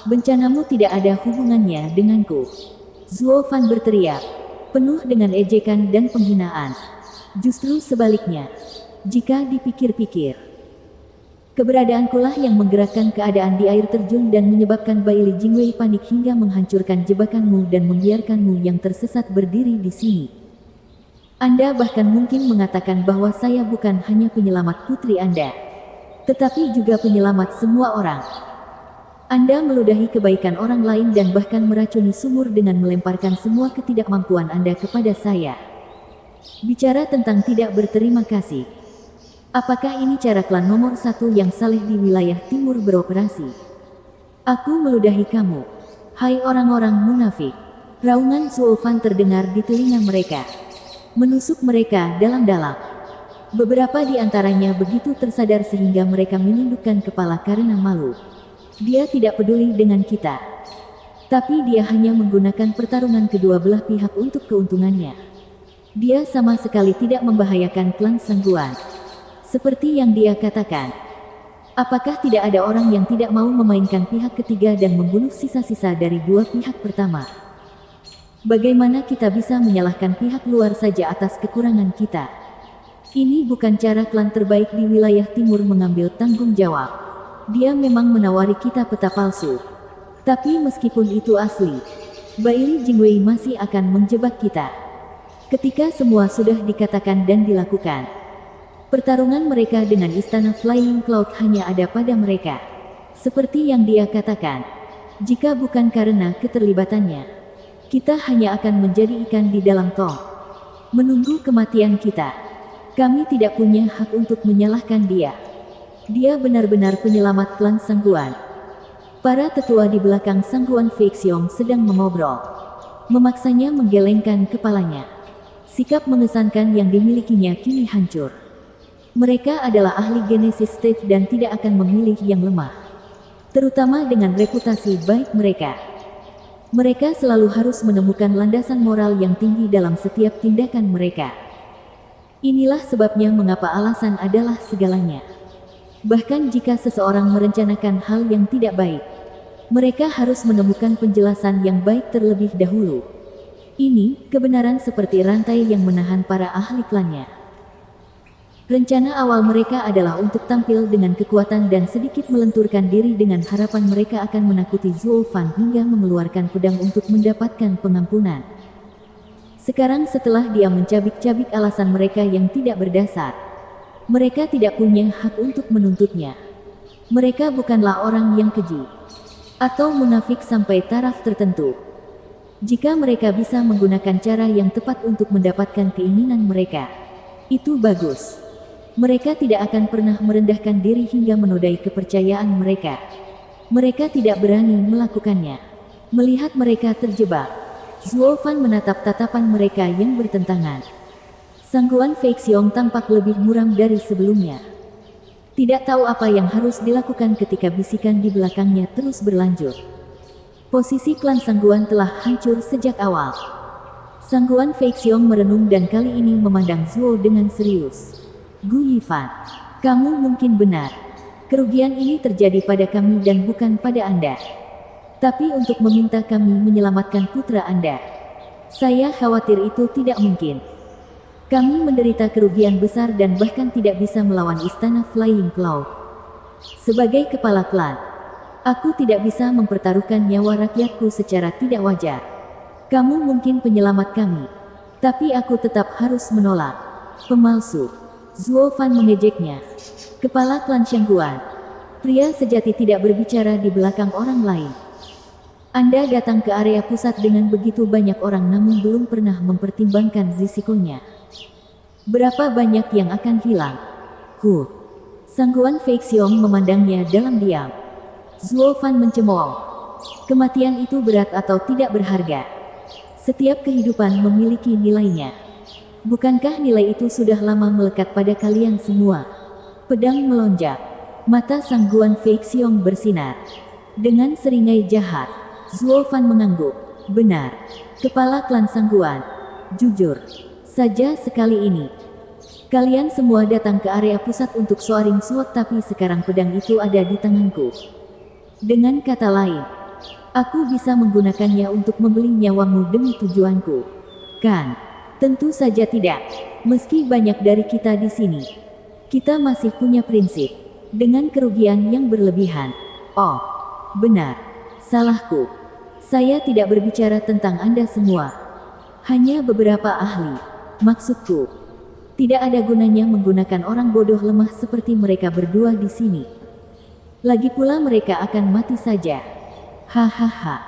Bencanamu tidak ada hubungannya denganku. Zuo Fan berteriak, penuh dengan ejekan dan penghinaan. Justru sebaliknya. Jika dipikir-pikir, keberadaankulah yang menggerakkan keadaan di air terjun dan menyebabkan Baili Jingwei panik hingga menghancurkan jebakanmu dan membiarkanmu yang tersesat berdiri di sini. Anda bahkan mungkin mengatakan bahwa saya bukan hanya penyelamat putri Anda, tetapi juga penyelamat semua orang. Anda meludahi kebaikan orang lain dan bahkan meracuni sumur dengan melemparkan semua ketidakmampuan Anda kepada saya. Bicara tentang tidak berterima kasih. Apakah ini cara klan nomor 1 yang saleh di wilayah timur beroperasi? Aku meludahi kamu. Hai orang-orang munafik. Raungan Zuo Fan terdengar di telinga mereka. Menusuk mereka dalam-dalam. Beberapa di antaranya begitu tersadar sehingga mereka menundukkan kepala karena malu. Dia tidak peduli dengan kita. Tapi dia hanya menggunakan pertarungan kedua belah pihak untuk keuntungannya. Dia sama sekali tidak membahayakan klan Sang Guan. Seperti yang dia katakan. Apakah tidak ada orang yang tidak mau memainkan pihak ketiga dan membunuh sisa-sisa dari dua pihak pertama? Bagaimana kita bisa menyalahkan pihak luar saja atas kekurangan kita? Ini bukan cara klan terbaik di wilayah timur mengambil tanggung jawab. Dia memang menawari kita peta palsu. Tapi meskipun itu asli, Baili Jingwei masih akan menjebak kita. Ketika semua sudah dikatakan dan dilakukan, pertarungan mereka dengan istana Flying Cloud hanya ada pada mereka. Seperti yang dia katakan, jika bukan karena keterlibatannya, kita hanya akan menjadi ikan di dalam tong. Menunggu kematian kita. Kami tidak punya hak untuk menyalahkan dia. Dia benar-benar penyelamat klan Sang Guan. Para tetua di belakang Sang Guan Feixiong sedang mengobrol. Memaksanya menggelengkan kepalanya. Sikap mengesankan yang dimilikinya kini hancur. Mereka adalah ahli Genesis State dan tidak akan memilih yang lemah. Terutama dengan reputasi baik mereka. Mereka selalu harus menemukan landasan moral yang tinggi dalam setiap tindakan mereka. Inilah sebabnya mengapa alasan adalah segalanya. Bahkan jika seseorang merencanakan hal yang tidak baik, mereka harus menemukan penjelasan yang baik terlebih dahulu. Ini kebenaran seperti rantai yang menahan para ahli klannya. Rencana awal mereka adalah untuk tampil dengan kekuatan dan sedikit melenturkan diri dengan harapan mereka akan menakuti Zuo Fan hingga mengeluarkan pedang untuk mendapatkan pengampunan. Sekarang setelah dia mencabik-cabik alasan mereka yang tidak berdasar, mereka tidak punya hak untuk menuntutnya. Mereka bukanlah orang yang keji atau munafik sampai taraf tertentu. Jika mereka bisa menggunakan cara yang tepat untuk mendapatkan keinginan mereka, itu bagus. Mereka tidak akan pernah merendahkan diri hingga menodai kepercayaan mereka. Mereka tidak berani melakukannya. Melihat mereka terjebak, Zuo Fan menatap tatapan mereka yang bertentangan. Sangguan Fei Xiong tampak lebih muram dari sebelumnya. Tidak tahu apa yang harus dilakukan ketika bisikan di belakangnya terus berlanjut. Posisi klan Sangguan telah hancur sejak awal. Sangguan Fei Xiong merenung dan kali ini memandang Zuo dengan serius. Gu Yifan, kamu mungkin benar. Kerugian ini terjadi pada kami dan bukan pada Anda. Tapi untuk meminta kami menyelamatkan putra Anda, saya khawatir itu tidak mungkin. Kami menderita kerugian besar dan bahkan tidak bisa melawan istana Flying Cloud. Sebagai kepala klan, aku tidak bisa mempertaruhkan nyawa rakyatku secara tidak wajar. Kamu mungkin penyelamat kami, tapi aku tetap harus menolak. Pemalsu. Zuo Fan mengejeknya. Kepala klan Shangguan. Pria sejati tidak berbicara di belakang orang lain. Anda datang ke area pusat dengan begitu banyak orang namun belum pernah mempertimbangkan risikonya. Berapa banyak yang akan hilang? Sangguan Fei Xiong memandangnya dalam diam. Zuo Fan mencemooh. Kematian itu berat atau tidak berharga. Setiap kehidupan memiliki nilainya. Bukankah nilai itu sudah lama melekat pada kalian semua? Pedang melonjak. Mata Sangguan Fei Xiong bersinar. Dengan seringai jahat, Zuo Fan mengangguk. Benar. Kepala klan Sangguan. Jujur saja sekali ini. Kalian semua datang ke area pusat untuk soaring sword tapi sekarang pedang itu ada di tanganku. Dengan kata lain, aku bisa menggunakannya untuk membeli nyawamu demi tujuanku. Kan? Tentu saja tidak. Meski banyak dari kita di sini, kita masih punya prinsip. Dengan kerugian yang berlebihan. Oh, benar. Salahku. Saya tidak berbicara tentang Anda semua. Hanya beberapa ahli. Maksudku, tidak ada gunanya menggunakan orang bodoh lemah seperti mereka berdua di sini. Lagi pula mereka akan mati saja. Hahaha.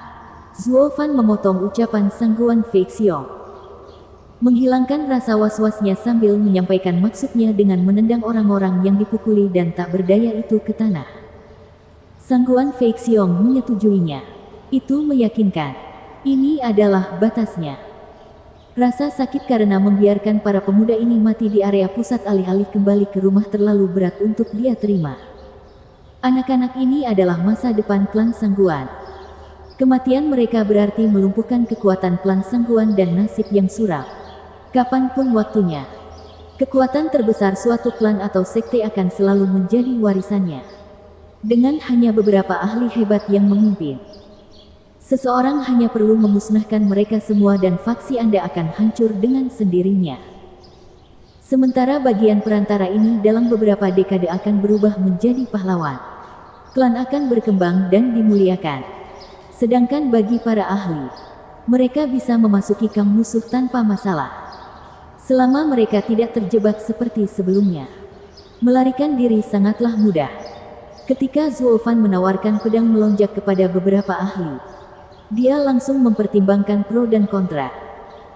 Zuo Fan memotong ucapan Sangguan Fei Xiong. Menghilangkan rasa was-wasnya sambil menyampaikan maksudnya dengan menendang orang-orang yang dipukuli dan tak berdaya itu ke tanah. Sangguan Fei Xiong menyetujuinya. Itu meyakinkan. Ini adalah batasnya. Rasa sakit karena membiarkan para pemuda ini mati di area pusat alih-alih kembali ke rumah terlalu berat untuk dia terima. Anak-anak ini adalah masa depan klan Sangguan. Kematian mereka berarti melumpuhkan kekuatan klan Sangguan dan nasib yang suram. Kapanpun waktunya, kekuatan terbesar suatu klan atau sekte akan selalu menjadi warisannya. Dengan hanya beberapa ahli hebat yang memimpin, seseorang hanya perlu memusnahkan mereka semua dan faksi Anda akan hancur dengan sendirinya. Sementara bagian perantara ini dalam beberapa dekade akan berubah menjadi pahlawan. Klan akan berkembang dan dimuliakan. Sedangkan bagi para ahli, mereka bisa memasuki kamp musuh tanpa masalah. Selama mereka tidak terjebak seperti sebelumnya. Melarikan diri sangatlah mudah. Ketika Zuo Fan menawarkan pedang melonjak kepada beberapa ahli, dia langsung mempertimbangkan pro dan kontra.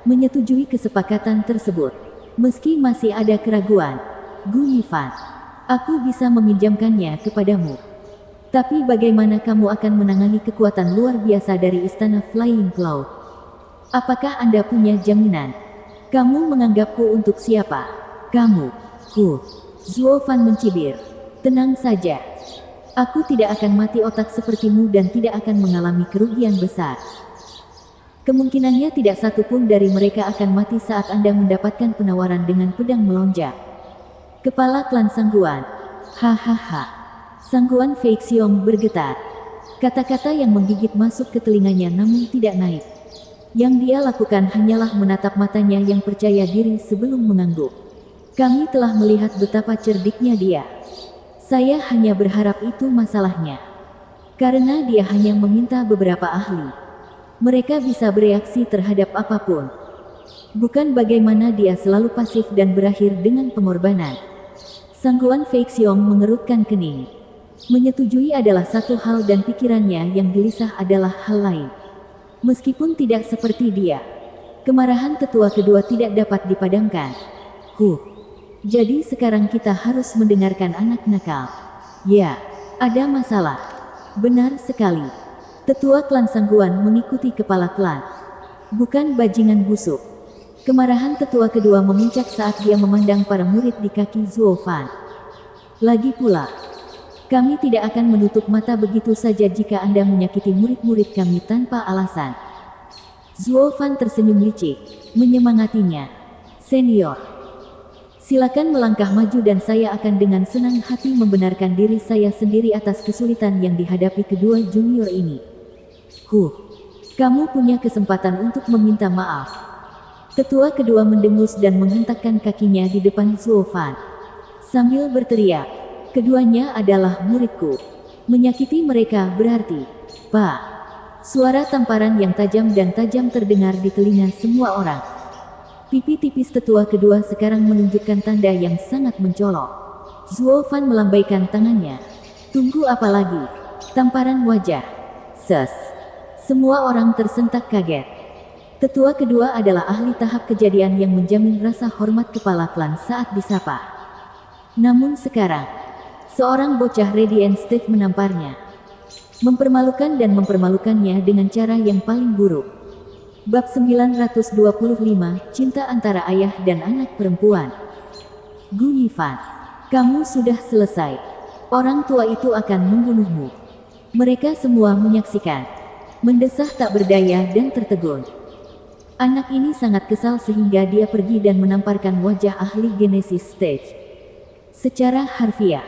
Menyetujui kesepakatan tersebut. Meski masih ada keraguan, Gu Yifan, aku bisa meminjamkannya kepadamu. Tapi bagaimana kamu akan menangani kekuatan luar biasa dari istana Flying Cloud? Apakah Anda punya jaminan? Kamu menganggapku untuk siapa? Kamu. Zuo Fan mencibir. Tenang saja. Aku tidak akan mati otak sepertimu dan tidak akan mengalami kerugian besar. Kemungkinannya tidak satu pun dari mereka akan mati saat Anda mendapatkan penawaran dengan pedang melonjak. Kepala klan Sangguan. Hahaha. Sangguan Fei Xiong bergetar. Kata-kata yang menggigit masuk ke telinganya namun tidak naik. Yang dia lakukan hanyalah menatap matanya yang percaya diri sebelum mengangguk. Kami telah melihat betapa cerdiknya dia. Saya hanya berharap itu masalahnya. Karena dia hanya meminta beberapa ahli. Mereka bisa bereaksi terhadap apapun. Bukan bagaimana dia selalu pasif dan berakhir dengan pengorbanan. Sangguan Fei Xiong mengerutkan kening. Menyetujui adalah satu hal dan pikirannya yang gelisah adalah hal lain. Meskipun tidak seperti dia, kemarahan tetua kedua tidak dapat dipadamkan. Jadi sekarang kita harus mendengarkan anak nakal. Ya, ada masalah. Benar sekali. Tetua klan Sangguan mengikuti kepala klan. Bukan bajingan busuk. Kemarahan tetua kedua memuncak saat dia memandang para murid di kaki Zuo Fan. Lagi pula, kami tidak akan menutup mata begitu saja jika Anda menyakiti murid-murid kami tanpa alasan. Zuo Fan tersenyum licik, menyemangatinya. Senior, silakan melangkah maju dan saya akan dengan senang hati membenarkan diri saya sendiri atas kesulitan yang dihadapi kedua junior ini. Kamu punya kesempatan untuk meminta maaf. Tetua kedua mendengus dan menghentakkan kakinya di depan Zuo Fan. Sambil berteriak, keduanya adalah muridku. Menyakiti mereka berarti, Pak. Suara tamparan yang tajam dan tajam terdengar di telinga semua orang. Pipi tipis tetua kedua sekarang menunjukkan tanda yang sangat mencolok. Zuo Fan melambaikan tangannya. Tunggu apa lagi? Tamparan wajah. Semua orang tersentak kaget. Tetua kedua adalah ahli tahap kejadian yang menjamin rasa hormat kepala klan saat disapa. Namun sekarang, seorang bocah Radiant Stave menamparnya. Mempermalukan dan mempermalukannya dengan cara yang paling buruk. Bab 925, Cinta Antara Ayah dan Anak Perempuan. Gu Yifan, kamu sudah selesai. Orang tua itu akan membunuhmu. Mereka semua menyaksikan. Mendesah tak berdaya dan tertegun. Anak ini sangat kesal sehingga dia pergi dan menamparkan wajah ahli Genesis Stage. Secara harfiah,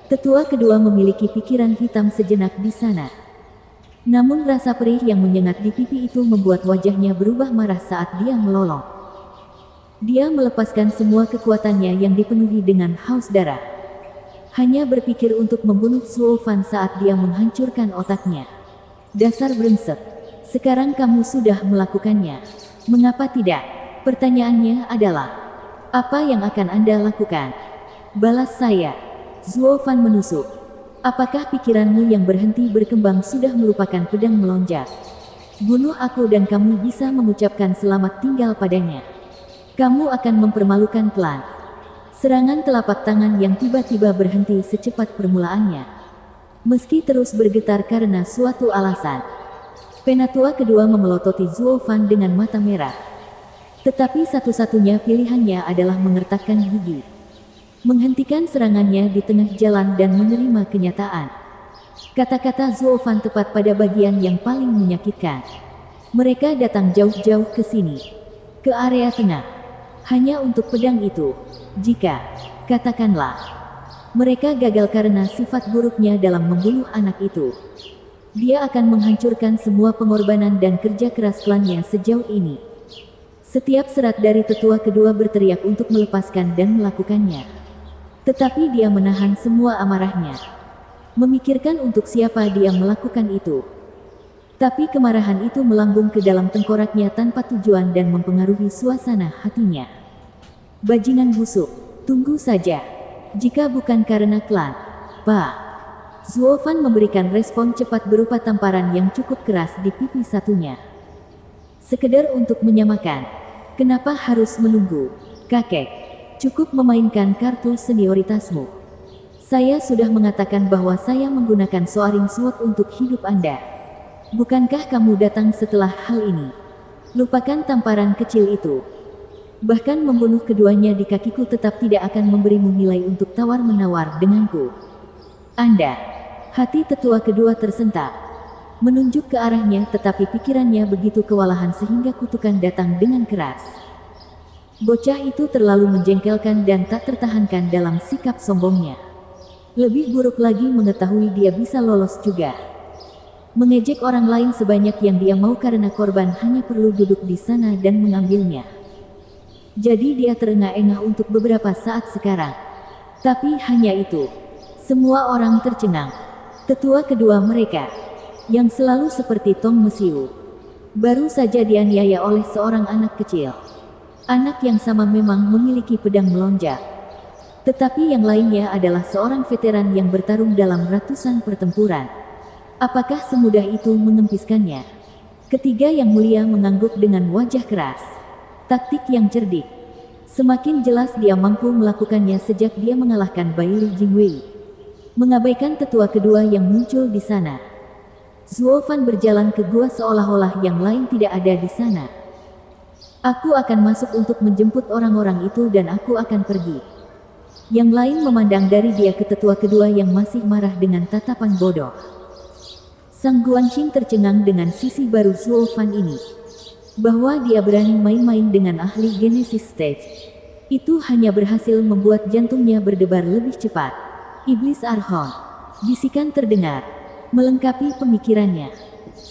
tetua kedua memiliki pikiran hitam sejenak di sana. Namun rasa perih yang menyengat di pipi itu membuat wajahnya berubah marah saat dia melolong. Dia melepaskan semua kekuatannya yang dipenuhi dengan haus darah. Hanya berpikir untuk membunuh Zuo Fan saat dia menghancurkan otaknya. Dasar brengsek, sekarang kamu sudah melakukannya. Mengapa tidak? Pertanyaannya adalah, apa yang akan Anda lakukan? Balas saya. Zuo Fan menusuk. Apakah pikiranmu yang berhenti berkembang sudah melupakan pedang melonjak? Bunuh aku dan kamu bisa mengucapkan selamat tinggal padanya. Kamu akan mempermalukan klan. Serangan telapak tangan yang tiba-tiba berhenti secepat permulaannya. Meski terus bergetar karena suatu alasan. Penatua kedua memelototi Zuo Fan dengan mata merah. Tetapi satu-satunya pilihannya adalah mengertakkan gigi. Menghentikan serangannya di tengah jalan dan menerima kenyataan. Kata-kata Zuo Fan tepat pada bagian yang paling menyakitkan. Mereka datang jauh-jauh ke sini. Ke area tengah. Hanya untuk pedang itu. Jika, katakanlah, mereka gagal karena sifat buruknya dalam membunuh anak itu. Dia akan menghancurkan semua pengorbanan dan kerja keras klannya sejauh ini. Setiap serat dari tetua kedua berteriak untuk melepaskan dan melakukannya. Tetapi dia menahan semua amarahnya. Memikirkan untuk siapa dia melakukan itu. Tapi kemarahan itu melambung ke dalam tengkoraknya tanpa tujuan dan mempengaruhi suasana hatinya. Bajingan busuk, tunggu saja. Jika bukan karena klan, Pak. Zuo Fan memberikan respon cepat berupa tamparan yang cukup keras di pipi satunya. Sekedar untuk menyamakan. Kenapa harus menunggu? Kakek, cukup memainkan kartu senioritasmu. Saya sudah mengatakan bahwa saya menggunakan Soaring Sword untuk hidup Anda. Bukankah kamu datang setelah hal ini? Lupakan tamparan kecil itu. Bahkan membunuh keduanya di kakiku tetap tidak akan memberimu nilai untuk tawar-menawar denganku. Anda. Hati tetua kedua tersentak. menunjuk ke arahnya, tetapi pikirannya begitu kewalahan sehingga kutukan datang dengan keras. Bocah itu terlalu menjengkelkan dan tak tertahankan dalam sikap sombongnya. Lebih buruk lagi mengetahui dia bisa lolos juga. Mengejek orang lain sebanyak yang dia mau karena korban hanya perlu duduk di sana dan mengambilnya. Jadi dia terengah-engah untuk beberapa saat sekarang. Tapi hanya itu. Semua orang tercengang. Tetua kedua mereka, yang selalu seperti Tong Mesiu, baru saja dianiaya oleh seorang anak kecil. Anak yang sama memang memiliki pedang melonjak. Tetapi yang lainnya adalah seorang veteran yang bertarung dalam ratusan pertempuran. Apakah semudah itu mengempiskannya? Ketiga yang mulia mengangguk dengan wajah keras. Taktik yang cerdik. Semakin jelas dia mampu melakukannya sejak dia mengalahkan Bai Li Jingwei. Mengabaikan tetua kedua yang muncul di sana. Zuo Fan berjalan ke gua seolah-olah yang lain tidak ada di sana. Aku akan masuk untuk menjemput orang-orang itu dan aku akan pergi. Yang lain memandang dari dia ke tetua kedua yang masih marah dengan tatapan bodoh. Sang Guanxing tercengang dengan sisi baru Zuo Fan ini. Bahwa dia berani main-main dengan ahli Genesis Stage. Itu hanya berhasil membuat jantungnya berdebar lebih cepat. Iblis Arhon. Bisikan terdengar. Melengkapi pemikirannya.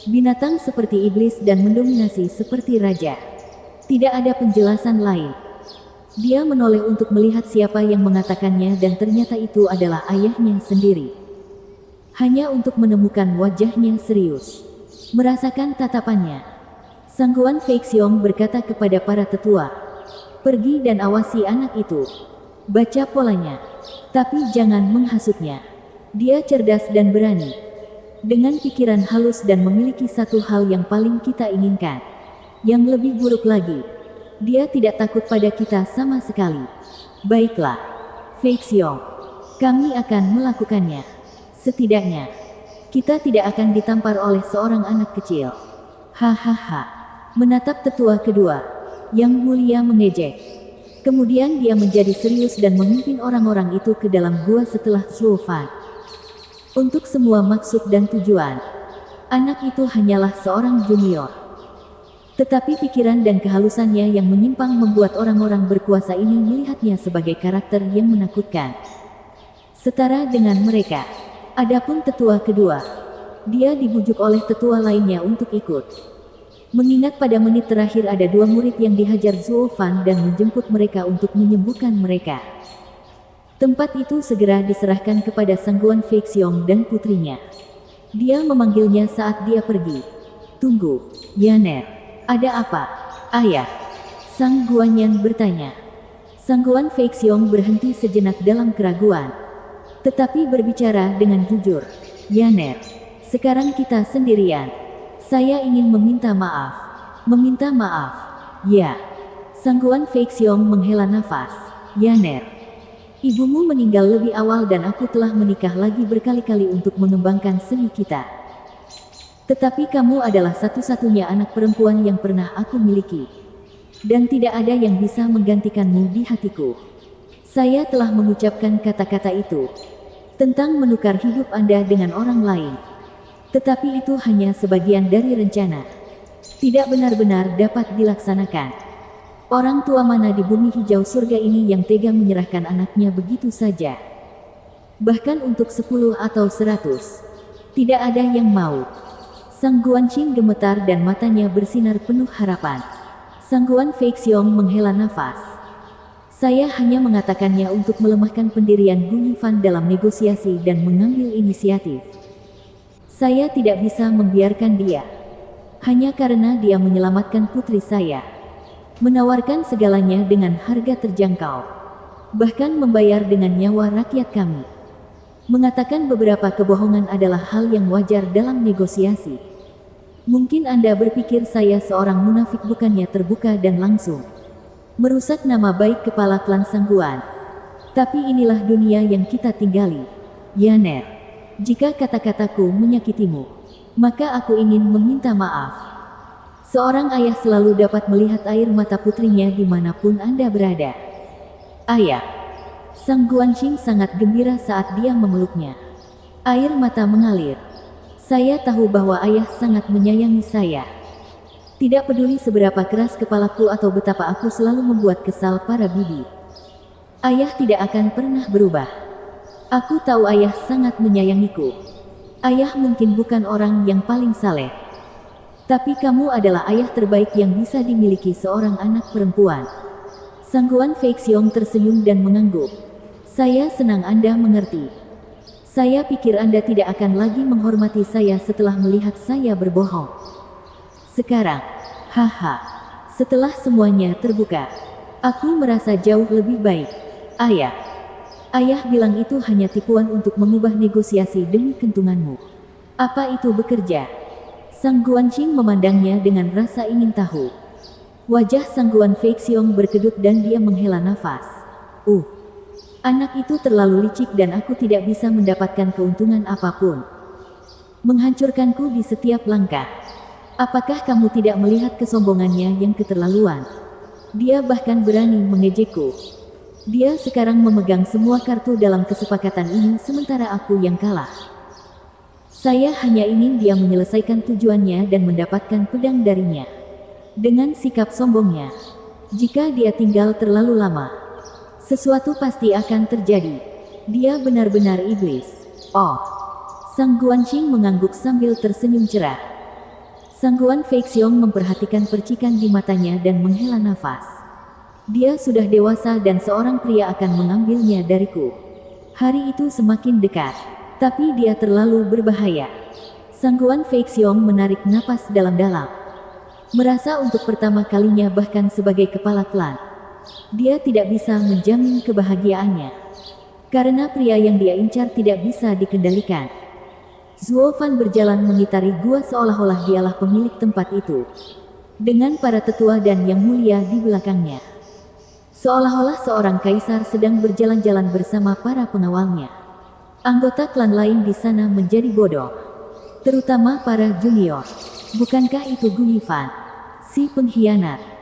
Binatang seperti iblis dan mendominasi seperti raja. Tidak ada penjelasan lain. Dia menoleh untuk melihat siapa yang mengatakannya dan ternyata itu adalah ayahnya sendiri. Hanya untuk menemukan wajahnya serius. Merasakan tatapannya. Sang Guan Feixiong berkata kepada para tetua. Pergi dan awasi anak itu. Baca polanya. Tapi jangan menghasutnya. Dia cerdas dan berani. Dengan pikiran halus dan memiliki satu hal yang paling kita inginkan. Yang lebih buruk lagi. Dia tidak takut pada kita sama sekali. Baiklah. Feixiong. Kami akan melakukannya. Setidaknya, kita tidak akan ditampar oleh seorang anak kecil. Hahaha. Menatap tetua kedua, yang mulia mengejek. Kemudian dia menjadi serius dan memimpin orang-orang itu ke dalam gua setelah Zuo Fan. Untuk semua maksud dan tujuan, anak itu hanyalah seorang junior. Tetapi pikiran dan kehalusannya yang menyimpang membuat orang-orang berkuasa ini melihatnya sebagai karakter yang menakutkan. Setara dengan mereka. Adapun tetua kedua, dia dibujuk oleh tetua lainnya untuk ikut. Mengingat pada menit terakhir ada dua murid yang dihajar Zuo Fan dan menjemput mereka untuk menyembuhkan mereka. Tempat itu segera diserahkan kepada Sang Guan Feixiong dan putrinya. Dia memanggilnya saat dia pergi. Tunggu, Yaner. Ada apa? Ayah. Sang Guanyan bertanya. Sang Guan Feixiong berhenti sejenak dalam keraguan. Tetapi berbicara dengan jujur. Yaner, sekarang kita sendirian. Saya ingin meminta maaf. Meminta maaf. Ya. Sang Guan Feixiong menghela nafas. Yaner, ibumu meninggal lebih awal dan aku telah menikah lagi berkali-kali untuk mengembangkan seni kita. Tetapi kamu adalah satu-satunya anak perempuan yang pernah aku miliki. Dan tidak ada yang bisa menggantikanmu di hatiku. Saya telah mengucapkan kata-kata itu. Tentang menukar hidup Anda dengan orang lain. Tetapi itu hanya sebagian dari rencana. Tidak benar-benar dapat dilaksanakan. Orang tua mana di bumi hijau surga ini yang tega menyerahkan anaknya begitu saja? Bahkan untuk 10 atau 100. Tidak ada yang mau. Sang Guanxing gemetar dan matanya bersinar penuh harapan. Sang Guan Feixiong menghela nafas. Saya hanya mengatakannya untuk melemahkan pendirian Gu Yifan dalam negosiasi dan mengambil inisiatif. Saya tidak bisa membiarkan dia. Hanya karena dia menyelamatkan putri saya. Menawarkan segalanya dengan harga terjangkau. Bahkan membayar dengan nyawa rakyat kami. Mengatakan beberapa kebohongan adalah hal yang wajar dalam negosiasi. Mungkin Anda berpikir saya seorang munafik bukannya terbuka dan langsung. Merusak nama baik kepala klan Sang Guan. Tapi inilah dunia yang kita tinggali. Yaner, jika kata-kataku menyakitimu, maka aku ingin meminta maaf. Seorang ayah selalu dapat melihat air mata putrinya dimanapun Anda berada. Ayah. Sang Guanxing sangat gembira saat dia memeluknya. Air mata mengalir. Saya tahu bahwa ayah sangat menyayangi saya. Tidak peduli seberapa keras kepalaku atau betapa aku selalu membuat kesal para bibi. Ayah tidak akan pernah berubah. Aku tahu ayah sangat menyayangiku. Ayah mungkin bukan orang yang paling saleh. Tapi kamu adalah ayah terbaik yang bisa dimiliki seorang anak perempuan. Sangguan Fei Xiong tersenyum dan mengangguk. Saya senang Anda mengerti. Saya pikir Anda tidak akan lagi menghormati saya setelah melihat saya berbohong. Sekarang, haha, setelah semuanya terbuka, aku merasa jauh lebih baik. Ayah bilang itu hanya tipuan untuk mengubah negosiasi demi kentunganmu. Apa itu bekerja? Sang Guanqing memandangnya dengan rasa ingin tahu. Wajah Sang Guan Fei Xiong berkedut dan dia menghela nafas. Anak itu terlalu licik dan aku tidak bisa mendapatkan keuntungan apapun. Menghancurkanku di setiap langkah. Apakah kamu tidak melihat kesombongannya yang keterlaluan? Dia bahkan berani mengejekku. Dia sekarang memegang semua kartu dalam kesepakatan ini sementara aku yang kalah. Saya hanya ingin dia menyelesaikan tujuannya dan mendapatkan pedang darinya. Dengan sikap sombongnya, jika dia tinggal terlalu lama, sesuatu pasti akan terjadi. Dia benar-benar iblis. Sang Guanqing mengangguk sambil tersenyum cerah. Sang Guan Fei Xiong memperhatikan percikan di matanya dan menghela nafas. Dia sudah dewasa dan seorang pria akan mengambilnya dariku. Hari itu semakin dekat, tapi dia terlalu berbahaya. Sang Guan Fei Xiong menarik napas dalam-dalam. Merasa untuk pertama kalinya bahkan sebagai kepala klan, dia tidak bisa menjamin kebahagiaannya. Karena pria yang dia incar tidak bisa dikendalikan. Zuo Fan berjalan mengitari gua seolah-olah dialah pemilik tempat itu. Dengan para tetua dan yang mulia di belakangnya. Seolah-olah seorang kaisar sedang berjalan-jalan bersama para pengawalnya. Anggota klan lain di sana menjadi bodoh. Terutama para junior. Bukankah itu Gu Yifan, si pengkhianat?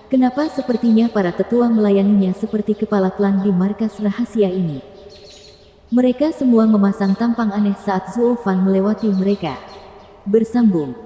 Kenapa sepertinya para tetua melayaninya seperti kepala klan di markas rahasia ini? Mereka semua memasang tampang aneh saat Zuo Fan melewati mereka. Bersambung.